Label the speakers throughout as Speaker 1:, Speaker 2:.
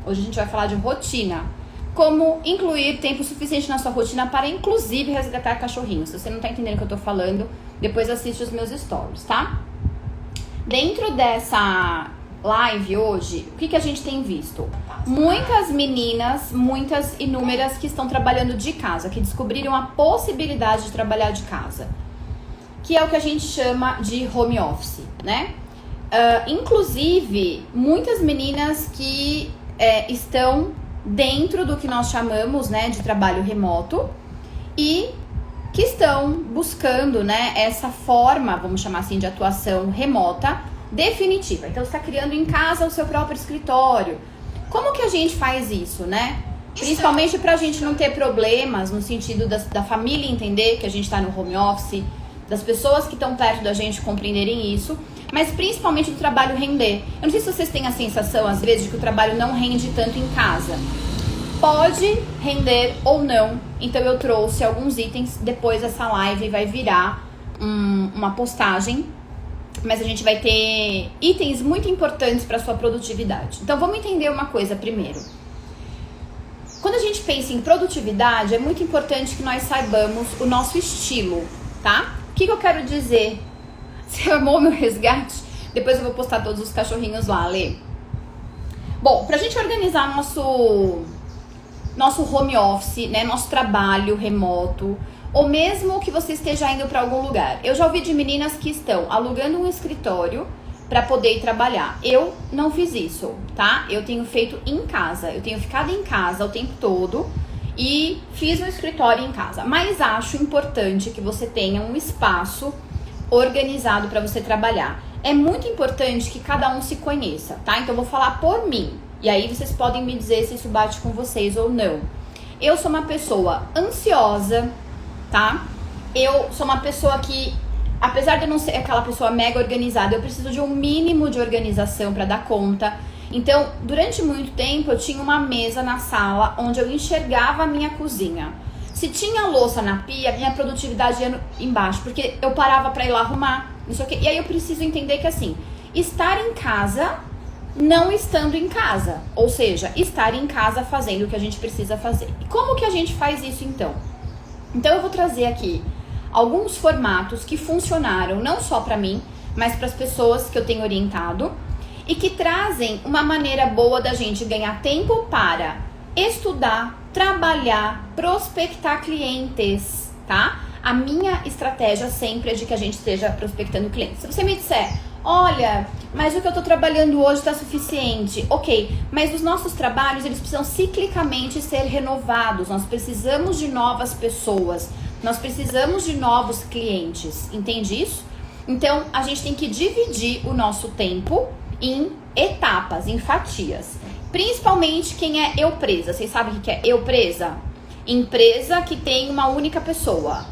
Speaker 1: Hoje a gente vai falar de rotina. Como incluir tempo suficiente na sua rotina para, inclusive, resgatar cachorrinhos. Se você não tá entendendo o que eu tô falando, depois assiste os meus stories, tá? Dentro dessa live hoje, o que a gente tem visto? Muitas meninas, muitas inúmeras que estão trabalhando de casa, que descobriram a possibilidade de trabalhar de casa, que é o que a gente chama de home office, né? Inclusive, muitas meninas que estão dentro do que nós chamamos, né, de trabalho remoto e que estão buscando, né, essa forma, vamos chamar assim, de atuação remota definitiva. Então, você está criando em casa o seu próprio escritório. Como que a gente faz isso, né? Principalmente para a gente não ter problemas no sentido da família entender que a gente está no home office, das pessoas que estão perto da gente compreenderem isso, mas principalmente do trabalho render. Eu não sei se vocês têm a sensação, às vezes, de que o trabalho não rende tanto em casa. Pode render ou não. Então eu trouxe alguns itens, depois essa live vai virar uma postagem, mas a gente vai ter itens muito importantes para sua produtividade. Então vamos entender uma coisa primeiro. Quando a gente pensa em produtividade, é muito importante que nós saibamos o nosso estilo, tá? O que eu quero dizer? Você amou meu resgate? Depois eu vou postar todos os cachorrinhos lá, Lê. Bom, pra gente organizar nosso home office, né, nosso trabalho remoto, ou mesmo que você esteja indo para algum lugar. Eu já ouvi de meninas que estão alugando um escritório para poder ir trabalhar. Eu não fiz isso, tá? Eu tenho feito em casa, eu tenho ficado em casa o tempo todo e fiz um escritório em casa. Mas acho importante que você tenha um espaço organizado para você trabalhar. É muito importante que cada um se conheça, tá? Então eu vou falar por mim. E aí vocês podem me dizer se isso bate com vocês ou não. Eu sou uma pessoa ansiosa, tá? Eu sou uma pessoa que, apesar de eu não ser aquela pessoa mega organizada, eu preciso de um mínimo de organização para dar conta. Então, durante muito tempo, eu tinha uma mesa na sala onde eu enxergava a minha cozinha. Se tinha louça na pia, minha produtividade ia embaixo, porque eu parava para ir lá arrumar, não sei o quê. E aí eu preciso entender que, assim, estar em casa não estando em casa, ou seja, estar em casa fazendo o que a gente precisa fazer. E como que a gente faz isso então? Então eu vou trazer aqui alguns formatos que funcionaram não só para mim, mas para as pessoas que eu tenho orientado e que trazem uma maneira boa da gente ganhar tempo para estudar, trabalhar, prospectar clientes, tá? A minha estratégia sempre é de que a gente esteja prospectando clientes. Se você me disser, olha, mas o que eu tô trabalhando hoje tá suficiente. Ok, mas os nossos trabalhos, eles precisam ciclicamente ser renovados. Nós precisamos de novas pessoas. Nós precisamos de novos clientes. Entende isso? Então, a gente tem que dividir o nosso tempo em etapas, em fatias. Principalmente quem é eu presa. Vocês sabem o que é eu presa? Empresa que tem uma única pessoa.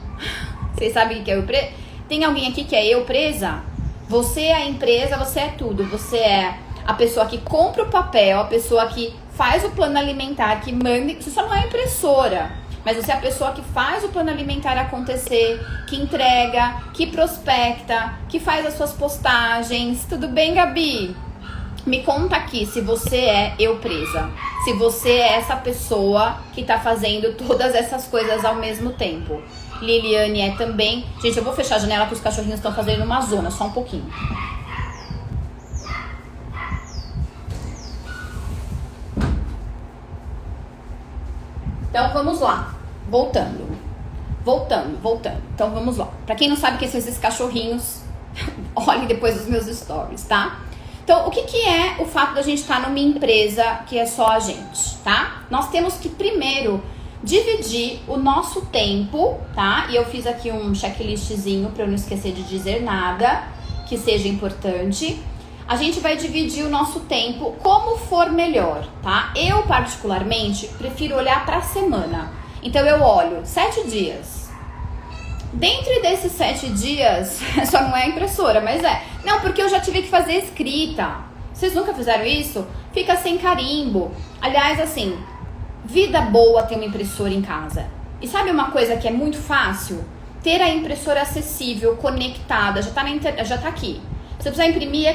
Speaker 1: Vocês sabem o que é eu presa? Tem alguém aqui que é eu presa? Você é a empresa, você é tudo. Você é a pessoa que compra o papel, a pessoa que faz o plano alimentar, que manda... Você só não é impressora, mas você é a pessoa que faz o plano alimentar acontecer, que entrega, que prospecta, que faz as suas postagens. Tudo bem, Gabi? Me conta aqui se você é eu presa. Se você é essa pessoa que tá fazendo todas essas coisas ao mesmo tempo. Liliane é também. Gente, eu vou fechar a janela que os cachorrinhos estão fazendo uma zona, só um pouquinho. Então vamos lá. Voltando. Então vamos lá. Pra quem não sabe o que são esses cachorrinhos, olhe depois os meus stories, tá? Então, o que é o fato da gente estar numa empresa que é só a gente, tá? Nós temos que primeiro dividir o nosso tempo, tá? E eu fiz aqui um checklistzinho para eu não esquecer de dizer nada que seja importante. A gente vai dividir o nosso tempo como for melhor, tá? Eu, particularmente, prefiro olhar para a semana. Então, eu olho 7 dias. Dentro desses 7 dias, só não é impressora, mas é. Não, porque eu já tive que fazer escrita. Vocês nunca fizeram isso? Fica sem carimbo. Aliás, assim, vida boa ter uma impressora em casa. E sabe uma coisa que é muito fácil? Ter a impressora acessível, conectada, já tá aqui. Se você precisar imprimir,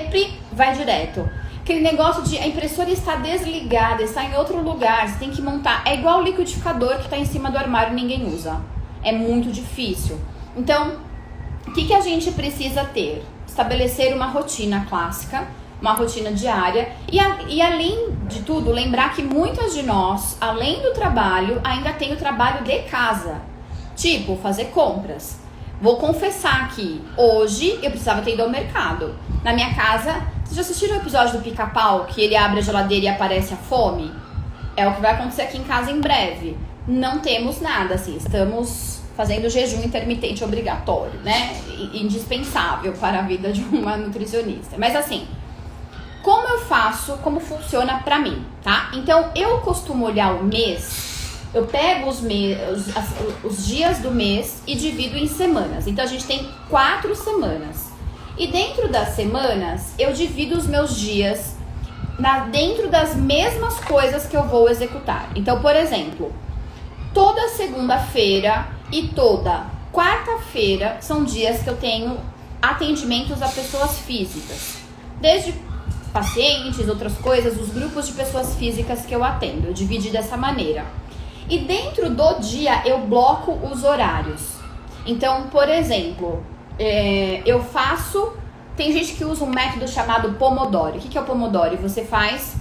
Speaker 1: vai direto. Aquele negócio de a impressora está desligada, está em outro lugar, você tem que montar. É igual o liquidificador que está em cima do armário e ninguém usa. É muito difícil. Então, o que a gente precisa ter? Estabelecer uma rotina clássica, uma rotina diária e além de tudo, lembrar que muitas de nós, além do trabalho, ainda tem o trabalho de casa. Tipo, fazer compras. Vou confessar que hoje eu precisava ter ido ao mercado. Na minha casa, vocês já assistiram o episódio do Pica-Pau, que ele abre a geladeira e aparece a fome? É o que vai acontecer aqui em casa em breve. Não temos nada, assim, estamos fazendo jejum intermitente obrigatório, né? Indispensável para a vida de uma nutricionista. Mas assim, como eu faço, como funciona pra mim, tá? Então, eu costumo olhar o mês, eu pego os dias do mês e divido em semanas. Então, a gente tem 4 semanas. E dentro das semanas, eu divido os meus dias dentro das mesmas coisas que eu vou executar. Então, por exemplo, toda segunda-feira e toda quarta-feira são dias que eu tenho atendimentos a pessoas físicas. Desde pacientes, outras coisas, os grupos de pessoas físicas que eu atendo. Eu dividi dessa maneira. E dentro do dia eu bloco os horários. Então, por exemplo, eu faço... Tem gente que usa um método chamado Pomodoro. O que é o Pomodoro? Você faz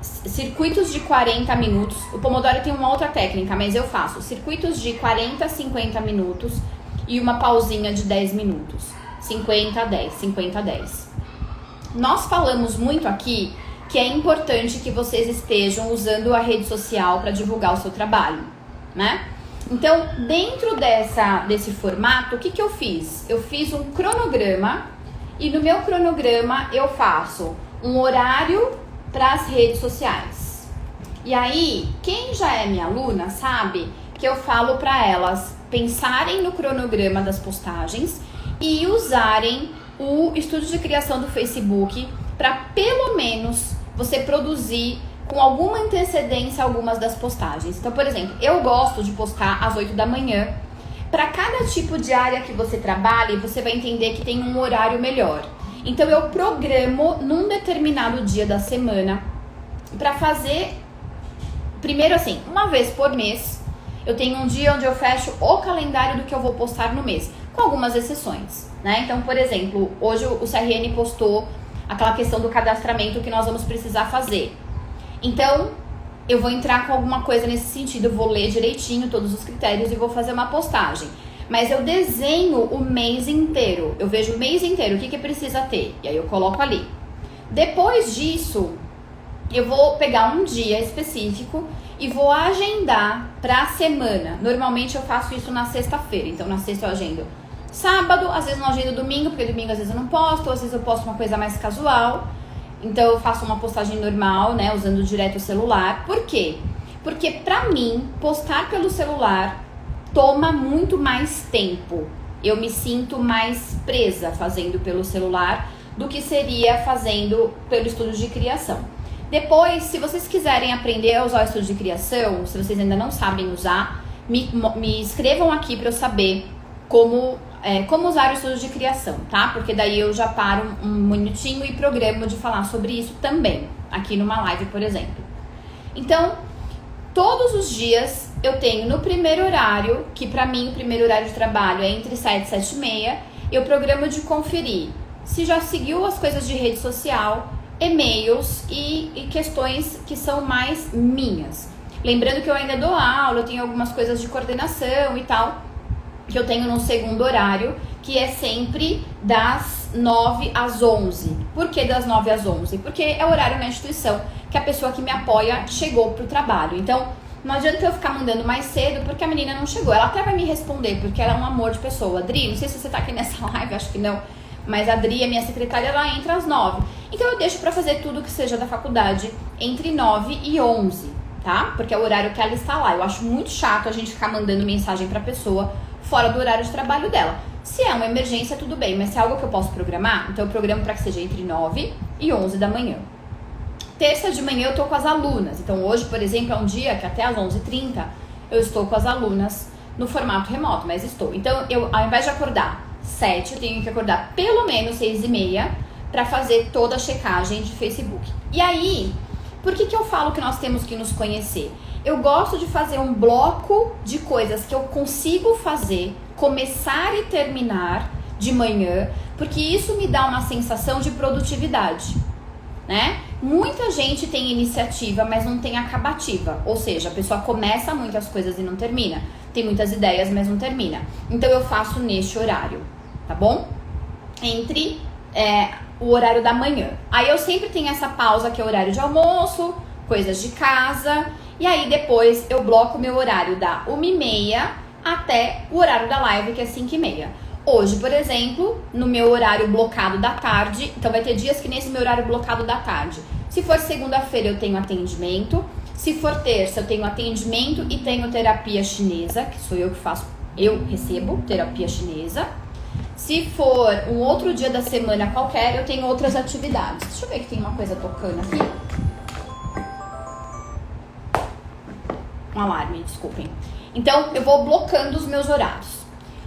Speaker 1: circuitos de 40 minutos. O Pomodoro tem uma outra técnica, mas eu faço circuitos de 40 a 50 minutos e uma pausinha de 10 minutos. 50 a 10, 50 a 10. Nós falamos muito aqui que é importante que vocês estejam usando a rede social para divulgar o seu trabalho, né? Então, dentro desse formato, o que eu fiz? Eu fiz um cronograma e no meu cronograma eu faço um horário para as redes sociais. E aí, quem já é minha aluna sabe que eu falo para elas pensarem no cronograma das postagens e usarem o estúdio de criação do Facebook para pelo menos você produzir com alguma antecedência algumas das postagens. Então, por exemplo, eu gosto de postar às 8 da manhã. Para cada tipo de área que você trabalhe, você vai entender que tem um horário melhor. Então, eu programo num determinado dia da semana para fazer, primeiro assim, uma vez por mês, eu tenho um dia onde eu fecho o calendário do que eu vou postar no mês, com algumas exceções, né? Então, por exemplo, hoje o CRN postou aquela questão do cadastramento que nós vamos precisar fazer. Então, eu vou entrar com alguma coisa nesse sentido, eu vou ler direitinho todos os critérios e vou fazer uma postagem. Mas eu desenho o mês inteiro, eu vejo o mês inteiro, o que precisa ter, e aí eu coloco ali. Depois disso, eu vou pegar um dia específico e vou agendar para a semana. Normalmente eu faço isso na sexta-feira, então na sexta eu agendo sábado, às vezes não agendo domingo, porque domingo às vezes eu não posto, às vezes eu posto uma coisa mais casual. Então eu faço uma postagem normal, né, usando direto o celular. Por quê? Porque pra mim, postar pelo celular toma muito mais tempo. Eu me sinto mais presa fazendo pelo celular do que seria fazendo pelo estúdio de criação. Depois, se vocês quiserem aprender a usar o estúdio de criação, se vocês ainda não sabem usar, me escrevam aqui para eu saber como usar o estúdio de criação, tá? Porque daí eu já paro um minutinho e programo de falar sobre isso também, aqui numa live, por exemplo. Então, todos os dias eu tenho no primeiro horário, que pra mim o primeiro horário de trabalho é entre 7 e 7 e meia, eu programo de conferir se já seguiu as coisas de rede social, e-mails e questões que são mais minhas. Lembrando que eu ainda dou aula, eu tenho algumas coisas de coordenação e tal, que eu tenho no segundo horário, que é sempre das 9 às 11. Por que das 9 às 11? Porque é o horário na instituição que a pessoa que me apoia chegou pro trabalho. Então, não adianta eu ficar mandando mais cedo porque a menina não chegou. Ela até vai me responder, porque ela é um amor de pessoa. Adri, não sei se você tá aqui nessa live, acho que não, mas a Adri, a minha secretária, ela entra às 9. Então, eu deixo pra fazer tudo que seja da faculdade entre 9 e 11, tá? Porque é o horário que ela está lá. Eu acho muito chato a gente ficar mandando mensagem pra pessoa fora do horário de trabalho dela. Se é uma emergência, tudo bem, mas se é algo que eu posso programar, então eu programo para que seja entre 9 e 11 da manhã. Terça de manhã eu tô com as alunas, então hoje, por exemplo, é um dia que até às 11h30 eu estou com as alunas no formato remoto, mas estou. Então, eu, ao invés de acordar 7, eu tenho que acordar pelo menos 6h30 para fazer toda a checagem de Facebook. E aí, por que eu falo que nós temos que nos conhecer? Eu gosto de fazer um bloco de coisas que eu consigo fazer, começar e terminar de manhã, porque isso me dá uma sensação de produtividade, né? Muita gente tem iniciativa, mas não tem acabativa, ou seja, a pessoa começa muitas coisas e não termina, tem muitas ideias, mas não termina. Então eu faço neste horário, tá bom? Entre o horário da manhã. Aí eu sempre tenho essa pausa que é o horário de almoço, coisas de casa, e aí depois eu bloco meu horário da 1h30 até o horário da live, que é 5h30. Hoje, por exemplo, no meu horário blocado da tarde, então vai ter dias que nesse meu horário blocado da tarde. Se for segunda-feira eu tenho atendimento, se for terça eu tenho atendimento e tenho terapia chinesa, que sou eu que faço, eu recebo terapia chinesa. Se for um outro dia da semana qualquer, eu tenho outras atividades. Deixa eu ver que tem uma coisa tocando aqui. Um alarme, desculpem. Então, eu vou blocando os meus horários.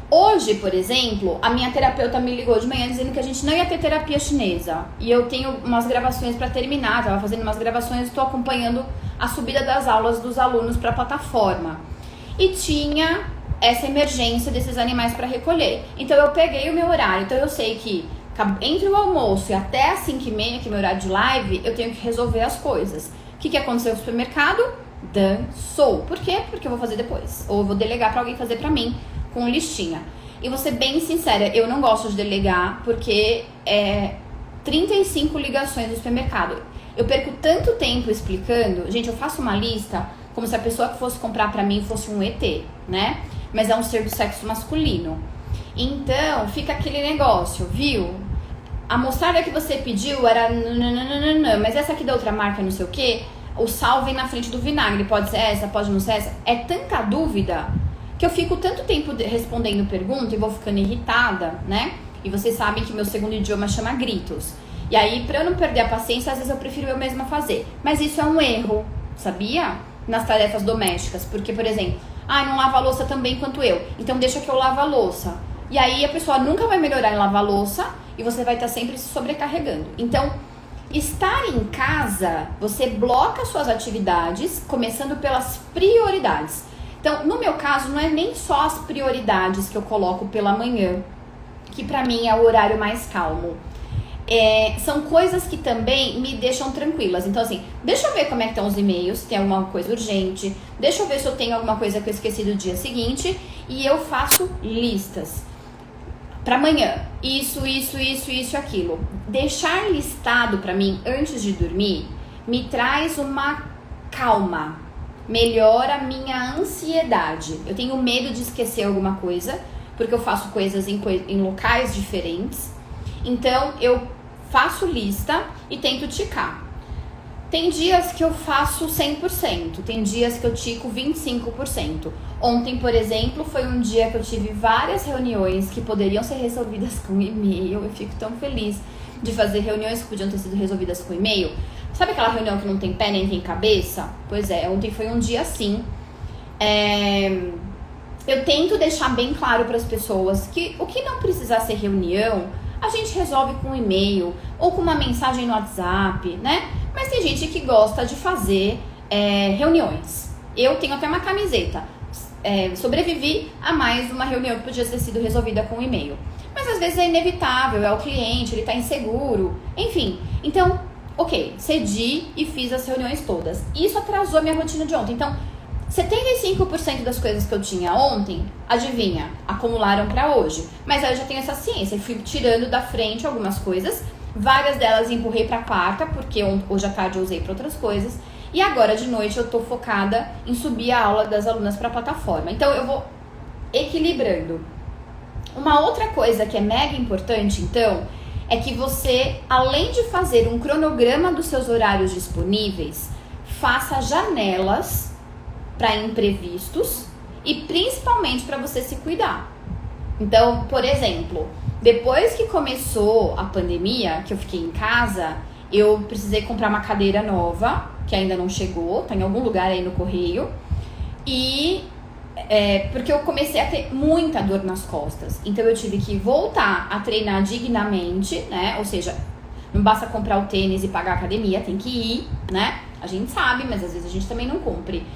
Speaker 1: Hoje, por exemplo, a minha terapeuta me ligou de manhã dizendo que a gente não ia ter terapia chinesa. E eu tenho umas gravações para terminar, tava fazendo umas gravações e estou acompanhando a subida das aulas dos alunos para a plataforma. E tinha essa emergência desses animais para recolher. Então eu peguei o meu horário, então eu sei que entre o almoço e até as 5h30, que é meu horário de live, eu tenho que resolver as coisas. O que aconteceu no supermercado? Dançou. Por quê? Porque eu vou fazer depois. Ou eu vou delegar para alguém fazer para mim, com listinha. E vou ser bem sincera, eu não gosto de delegar porque 35 ligações no supermercado. Eu perco tanto tempo explicando. Gente, eu faço uma lista como se a pessoa que fosse comprar pra mim fosse um ET, né? Mas é um ser do sexo masculino. Então, fica aquele negócio, viu? A mostarda que você pediu era nananana, mas essa aqui da outra marca não sei o que, o sal vem na frente do vinagre, pode ser essa, pode não ser essa. É tanta dúvida que eu fico tanto tempo respondendo pergunta e vou ficando irritada, né? E vocês sabem que meu segundo idioma chama gritos. E aí, pra eu não perder a paciência, às vezes eu prefiro eu mesma fazer. Mas isso é um erro, sabia? Nas tarefas domésticas. Porque, por exemplo, não lava a louça tão bem quanto eu, então deixa que eu lavo a louça. E aí a pessoa nunca vai melhorar em lavar a louça e você vai estar sempre se sobrecarregando. Então, estar em casa, você bloca suas atividades, começando pelas prioridades. Então, no meu caso, não é nem só as prioridades que eu coloco pela manhã, que pra mim é o horário mais calmo. São coisas que também me deixam tranquilas. Então, assim, deixa eu ver como é que estão os e-mails, se tem alguma coisa urgente. Deixa eu ver se eu tenho alguma coisa que eu esqueci do dia seguinte. E eu faço listas. Pra amanhã, isso, aquilo. Deixar listado pra mim antes de dormir me traz uma calma. Melhora a minha ansiedade. Eu tenho medo de esquecer alguma coisa, porque eu faço coisas em locais diferentes. Então, eu faço lista e tento ticar. Tem dias que eu faço 100%, tem dias que eu tico 25%. Ontem, por exemplo, foi um dia que eu tive várias reuniões que poderiam ser resolvidas com e-mail. Eu fico tão feliz de fazer reuniões que podiam ter sido resolvidas com e-mail. Sabe aquela reunião que não tem pé nem tem cabeça? Pois é, ontem foi um dia assim. Eu tento deixar bem claro para as pessoas que o que não precisar ser reunião, a gente resolve com um e-mail ou com uma mensagem no WhatsApp, né? Mas tem gente que gosta de fazer reuniões. Eu tenho até uma camiseta. Sobrevivi a mais uma reunião que podia ter sido resolvida com um e-mail. Mas às vezes é inevitável, é o cliente, ele tá inseguro, enfim. Então, ok, cedi e fiz as reuniões todas. Isso atrasou a minha rotina de ontem. Então, 75% das coisas que eu tinha ontem, adivinha, acumularam pra hoje. Mas aí eu já tenho essa ciência, eu fui tirando da frente algumas coisas. Várias delas empurrei pra quarta, porque hoje à tarde eu usei pra outras coisas. E agora de noite eu tô focada em subir a aula das alunas pra plataforma. Então eu vou equilibrando. Uma outra coisa que é mega importante, então, é que você, além de fazer um cronograma dos seus horários disponíveis, faça janelas para imprevistos e principalmente para você se cuidar. Então, por exemplo, depois que começou a pandemia, que eu fiquei em casa, eu precisei comprar uma cadeira nova, que ainda não chegou, tá em algum lugar aí no correio, e porque eu comecei a ter muita dor nas costas. Então eu tive que voltar a treinar dignamente, né? Ou seja, Não basta comprar o tênis e pagar a academia, tem que ir, né? A gente sabe, mas às vezes a gente também não cumpre.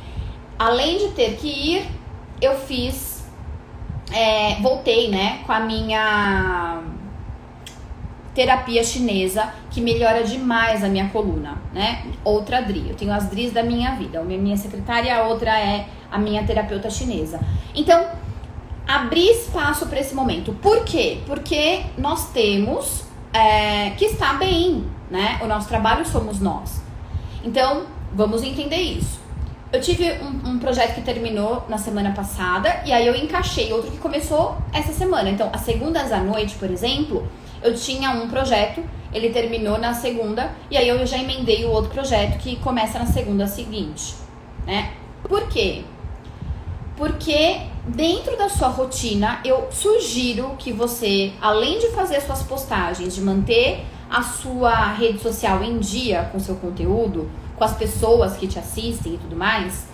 Speaker 1: Além de ter que ir, eu voltei, né, com a minha terapia chinesa, que melhora demais a minha coluna, né? Outra Dri, eu tenho as Dris da minha vida, uma é minha secretária, a outra é a minha terapeuta chinesa. Então, abrir espaço para esse momento. Por quê? Porque nós temos que estar bem, né? O nosso trabalho somos nós. Então, vamos entender isso. Eu tive um projeto que terminou na semana passada e aí eu encaixei outro que começou essa semana. Então, às segundas à noite, por exemplo, eu tinha um projeto, ele terminou na segunda e aí eu já emendei o outro projeto que começa na segunda seguinte, né? Por quê? Porque dentro da sua rotina, eu sugiro que você, além de fazer suas postagens, de manter a sua rede social em dia com seu conteúdo, com as pessoas que te assistem e tudo mais,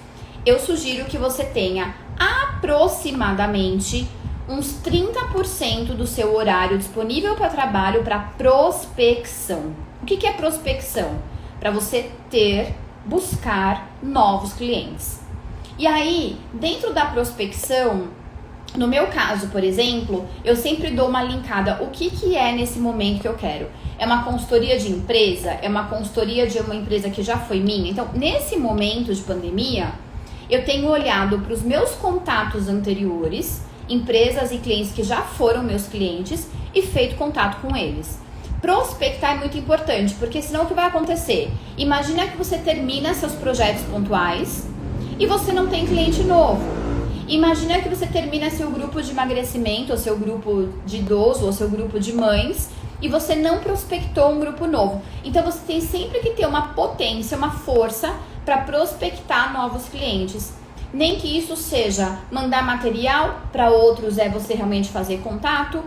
Speaker 1: eu sugiro que você tenha aproximadamente uns 30% do seu horário disponível para trabalho para prospecção. O que é prospecção? Para você buscar novos clientes. E aí, dentro da prospecção, no meu caso, por exemplo, eu sempre dou uma linkada. O que é nesse momento que eu quero? É uma consultoria de empresa? É uma consultoria de uma empresa que já foi minha? Então, nesse momento de pandemia, eu tenho olhado para os meus contatos anteriores, empresas e clientes que já foram meus clientes, e feito contato com eles. Prospectar é muito importante, porque senão o que vai acontecer? Imagina que você termina seus projetos pontuais e você não tem cliente novo. Imagina que você termina seu grupo de emagrecimento, ou seu grupo de idoso, ou seu grupo de mães, e você não prospectou um grupo novo. Então você tem sempre que ter uma potência, uma força para prospectar novos clientes. Nem que isso seja mandar material, para outros é você realmente fazer contato,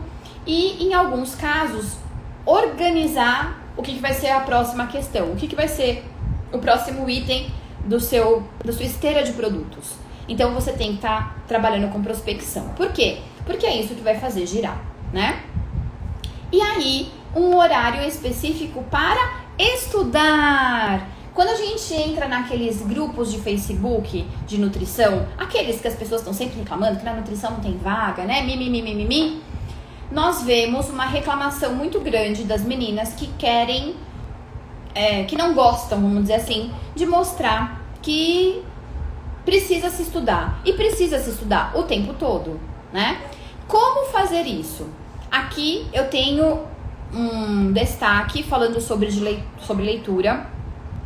Speaker 1: e em alguns casos organizar o que vai ser a próxima questão, o que vai ser o próximo item da sua esteira de produtos. Então você tem que estar trabalhando com prospecção. Por quê? Porque é isso que vai fazer girar, né? E aí, um horário específico para estudar. Quando a gente entra naqueles grupos de Facebook de nutrição, aqueles que as pessoas estão sempre reclamando que na nutrição não tem vaga, né? Mimimi, nós vemos uma reclamação muito grande das meninas que querem, que não gostam, vamos dizer assim, de mostrar que precisa se estudar. E precisa se estudar o tempo todo, né? Como fazer isso? Aqui eu tenho um destaque falando sobre leitura,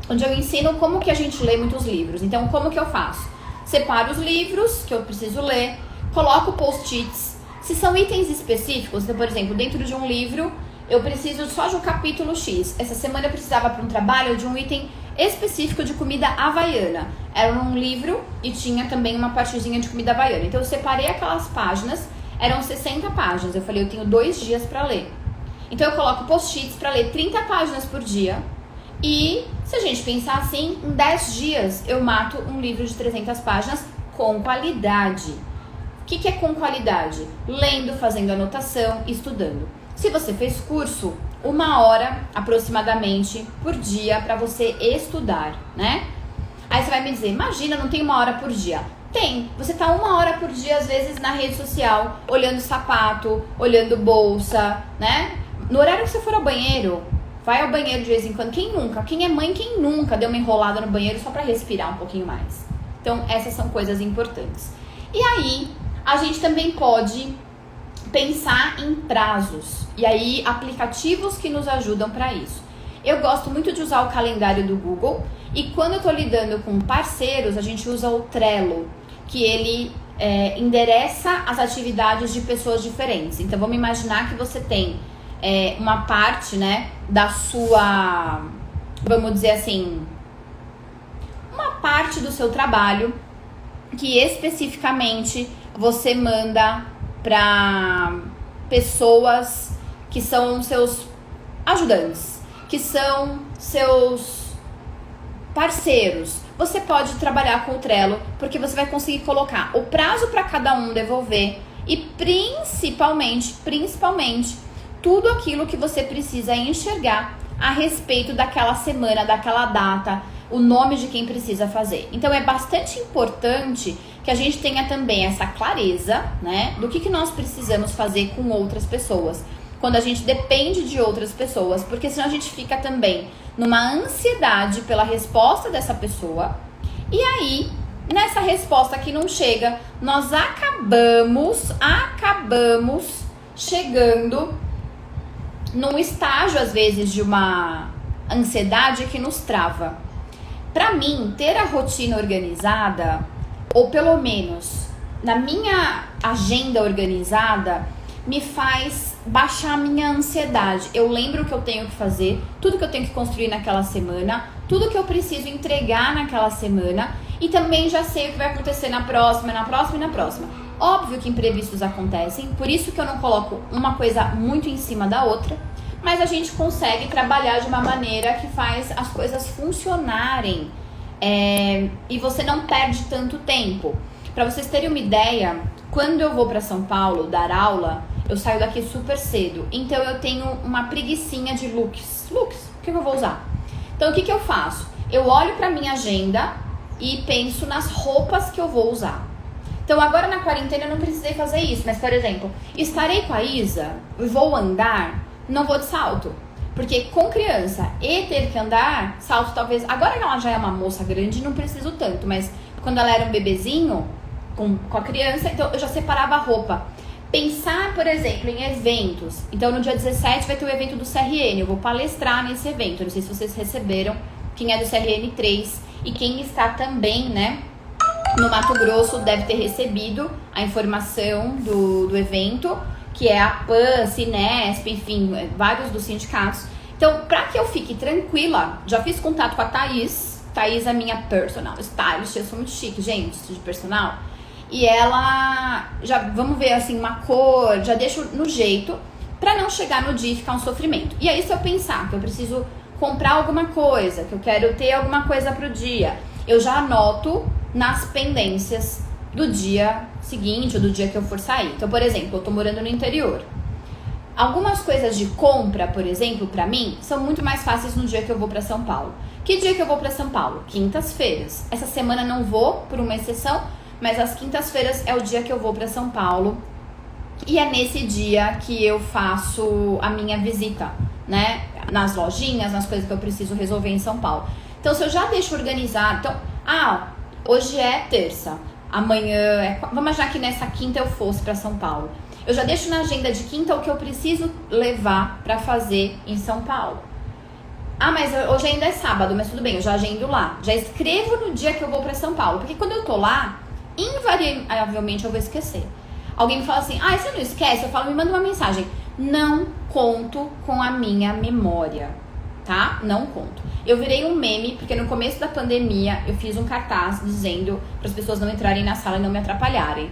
Speaker 1: onde eu ensino como que a gente lê muitos livros. Então, como que eu faço? Separo os livros que eu preciso ler, coloco post-its. Se são itens específicos, então, por exemplo, dentro de um livro, eu preciso só de um capítulo X. Essa semana eu precisava para um trabalho de um item específico de comida havaiana. Era um livro e tinha também uma partezinha de comida havaiana. Então, eu separei aquelas páginas, eram 60 páginas. Eu falei, eu tenho 2 dias para ler. Então, eu coloco post-its para ler 30 páginas por dia. E se a gente pensar assim, em 10 dias eu mato um livro de 300 páginas com qualidade. O que é com qualidade? Lendo, fazendo anotação, estudando. Se você fez curso, 1 hora aproximadamente por dia para você estudar, né? Aí você vai me dizer, imagina, não tem 1 hora por dia. Tem, você tá 1 hora por dia às vezes na rede social, olhando sapato, olhando bolsa, né? No horário que você for ao banheiro, vai ao banheiro de vez em quando. Quem nunca? Quem é mãe, quem nunca deu uma enrolada no banheiro só para respirar um pouquinho mais? Então, essas são coisas importantes. E aí, a gente também pode pensar em prazos. E aí, aplicativos que nos ajudam para isso. Eu gosto muito de usar o calendário do Google. E quando eu estou lidando com parceiros, a gente usa o Trello, que ele endereça as atividades de pessoas diferentes. Então, vamos imaginar que você tem uma parte, né, da sua, vamos dizer assim, uma parte do seu trabalho que especificamente você manda para pessoas que são seus ajudantes, que são seus parceiros. Você pode trabalhar com o Trello, porque você vai conseguir colocar o prazo para cada um devolver e principalmente tudo aquilo que você precisa enxergar a respeito daquela semana, daquela data, o nome de quem precisa fazer. Então é bastante importante que a gente tenha também essa clareza, né, do que nós precisamos fazer com outras pessoas, quando a gente depende de outras pessoas, porque senão a gente fica também numa ansiedade pela resposta dessa pessoa, e aí, nessa resposta que não chega, nós acabamos chegando num estágio, às vezes, de uma ansiedade que nos trava. Para mim, ter a rotina organizada, ou pelo menos na minha agenda organizada, me faz baixar a minha ansiedade. Eu lembro o que eu tenho que fazer, tudo que eu tenho que construir naquela semana, tudo que eu preciso entregar naquela semana, e também já sei o que vai acontecer na próxima. Óbvio que imprevistos acontecem, por isso que eu não coloco uma coisa muito em cima da outra, mas a gente consegue trabalhar de uma maneira que faz as coisas funcionarem, e você não perde tanto tempo. Para vocês terem uma ideia, quando eu vou para São Paulo dar aula, eu saio daqui super cedo, então eu tenho uma preguicinha de looks, o que eu vou usar? Então o que eu faço? Eu olho para minha agenda e penso nas roupas que eu vou usar. Então agora na quarentena eu não precisei fazer isso, mas por exemplo, estarei com a Isa, vou andar, não vou de salto, porque com criança e ter que andar, salto talvez, agora que ela já é uma moça grande, não preciso tanto, mas quando ela era um bebezinho, com a criança, então eu já separava a roupa. Pensar, por exemplo, em eventos. Então no dia 17 vai ter o evento do CRN, eu vou palestrar nesse evento, não sei se vocês receberam, quem é do CRN 3 e quem está também, né, no Mato Grosso deve ter recebido a informação do evento, que é a PAN, Cinesp, enfim, vários dos sindicatos. Então, para que eu fique tranquila, já fiz contato com a Thaís é minha personal stylist, eu sou muito chique, gente, de personal, e ela, já vamos ver assim, uma cor, já deixo no jeito, pra não chegar no dia e ficar um sofrimento. E aí se eu pensar que eu preciso comprar alguma coisa, que eu quero ter alguma coisa pro dia, eu já anoto nas pendências do dia seguinte ou do dia que eu for sair. Então, por exemplo, eu tô morando no interior. Algumas coisas de compra, por exemplo, pra mim, são muito mais fáceis no dia que eu vou pra São Paulo. Que dia que eu vou pra São Paulo? Quintas-feiras. Essa semana não vou, por uma exceção, mas as quintas-feiras é o dia que eu vou pra São Paulo. E é nesse dia que eu faço a minha visita, né? Nas lojinhas, nas coisas que eu preciso resolver em São Paulo. Então, se eu já deixo organizado... Então, hoje é terça, amanhã... Vamos imaginar que nessa quinta eu fosse pra São Paulo. Eu já deixo na agenda de quinta o que eu preciso levar pra fazer em São Paulo. Mas hoje ainda é sábado, mas tudo bem, eu já agendo lá. Já escrevo no dia que eu vou pra São Paulo, porque quando eu tô lá, invariavelmente eu vou esquecer. Alguém me fala assim, você não esquece? Eu falo, me manda uma mensagem. Não conto com a minha memória, tá? Não conto. Eu virei um meme, porque no começo da pandemia eu fiz um cartaz dizendo para as pessoas não entrarem na sala e não me atrapalharem.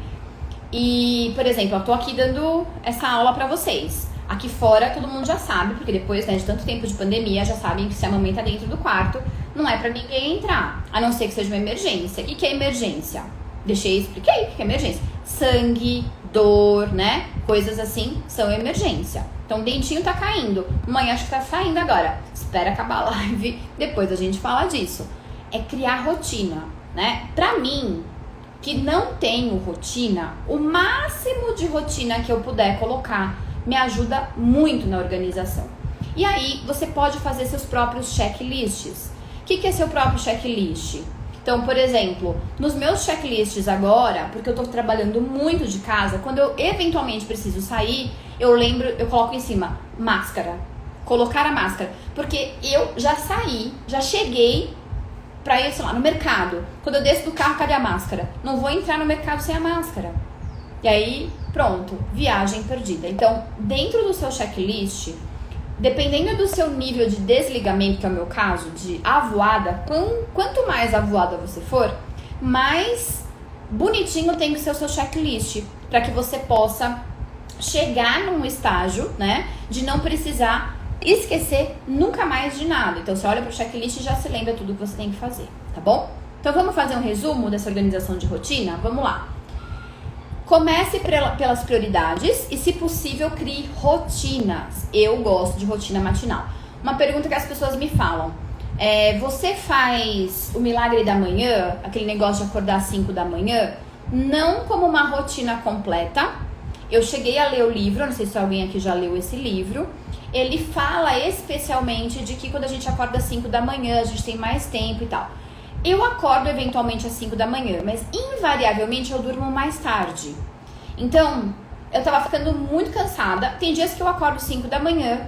Speaker 1: E, por exemplo, eu tô aqui dando essa aula pra vocês. Aqui fora todo mundo já sabe, porque depois, né, de tanto tempo de pandemia, já sabem que se a mamãe tá dentro do quarto, não é pra ninguém entrar, a não ser que seja uma emergência. O que é emergência? Expliquei o que é emergência. Sangue, dor, né? Coisas assim são emergência. Então o dentinho tá caindo. Mãe, acho que tá saindo agora. Espera acabar a live, depois a gente fala disso. É criar rotina, né? Pra mim, que não tenho rotina, o máximo de rotina que eu puder colocar me ajuda muito na organização. E aí você pode fazer seus próprios checklists. O que é seu próprio checklist? Então, por exemplo, nos meus checklists agora, porque eu tô trabalhando muito de casa, quando eu eventualmente preciso sair, eu coloco em cima, máscara. Colocar a máscara. Porque eu já saí, já cheguei pra ir, sei lá, no mercado. Quando eu desço do carro, cadê a máscara? Não vou entrar no mercado sem a máscara. E aí, pronto, viagem perdida. Então, dentro do seu checklist, dependendo do seu nível de desligamento, que é o meu caso, de avoada, quanto mais avoada você for, mais bonitinho tem que ser o seu checklist, para que você possa chegar num estágio, né, de não precisar esquecer nunca mais de nada. Então você olha pro checklist e já se lembra tudo que você tem que fazer, tá bom? Então vamos fazer um resumo dessa organização de rotina? Vamos lá. Comece pelas prioridades e, se possível, crie rotinas. Eu gosto de rotina matinal. uma pergunta que as pessoas me falam. Você faz o milagre da manhã, aquele negócio de acordar às 5 da manhã, não como uma rotina completa. Eu cheguei a ler o livro, não sei se alguém aqui já leu esse livro. Ele fala especialmente de que quando a gente acorda às 5 da manhã, a gente tem mais tempo e tal. Eu acordo eventualmente às 5 da manhã, mas invariavelmente eu durmo mais tarde. Então, eu tava ficando muito cansada. Tem dias que eu acordo às 5 da manhã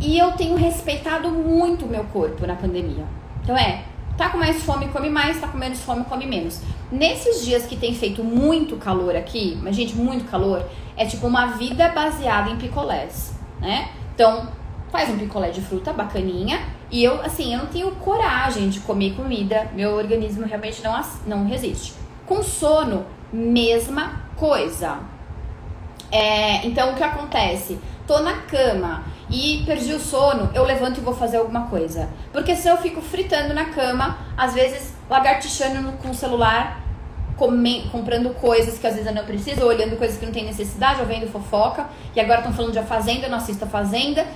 Speaker 1: e eu tenho respeitado muito o meu corpo na pandemia. Então tá com mais fome, come mais, tá com menos fome, come menos. Nesses dias que tem feito muito calor aqui, mas gente, muito calor, é tipo uma vida baseada em picolés, né? Então, faz um picolé de fruta bacaninha e eu não tenho coragem de comer comida, meu organismo realmente não resiste. Com sono, mesma coisa. Então, o que acontece? Tô na cama e perdi o sono, eu levanto e vou fazer alguma coisa. Porque se eu fico fritando na cama, às vezes lagartixando com o celular, comprando coisas que às vezes eu não preciso, ou olhando coisas que não tem necessidade, ou vendo fofoca, e agora estão falando de A Fazenda, eu não assisto A Fazenda,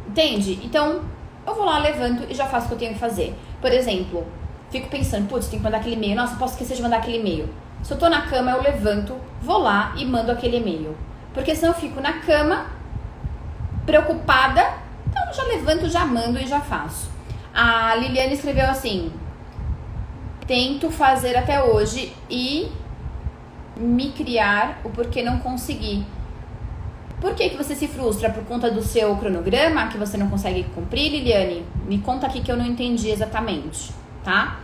Speaker 1: entende? Então, eu vou lá, levanto e já faço o que eu tenho que fazer. Por exemplo, fico pensando, putz, tem que mandar aquele e-mail, nossa, posso esquecer de mandar aquele e-mail. Se eu tô na cama, eu levanto, vou lá e mando aquele e-mail. Porque senão eu fico na cama, preocupada, então eu já levanto, já mando e já faço. A Liliane escreveu assim: tento fazer até hoje e me criar o porquê não consegui. Por que você se frustra? Por conta do seu cronograma que você não consegue cumprir, Liliane? Me conta aqui que eu não entendi exatamente, tá?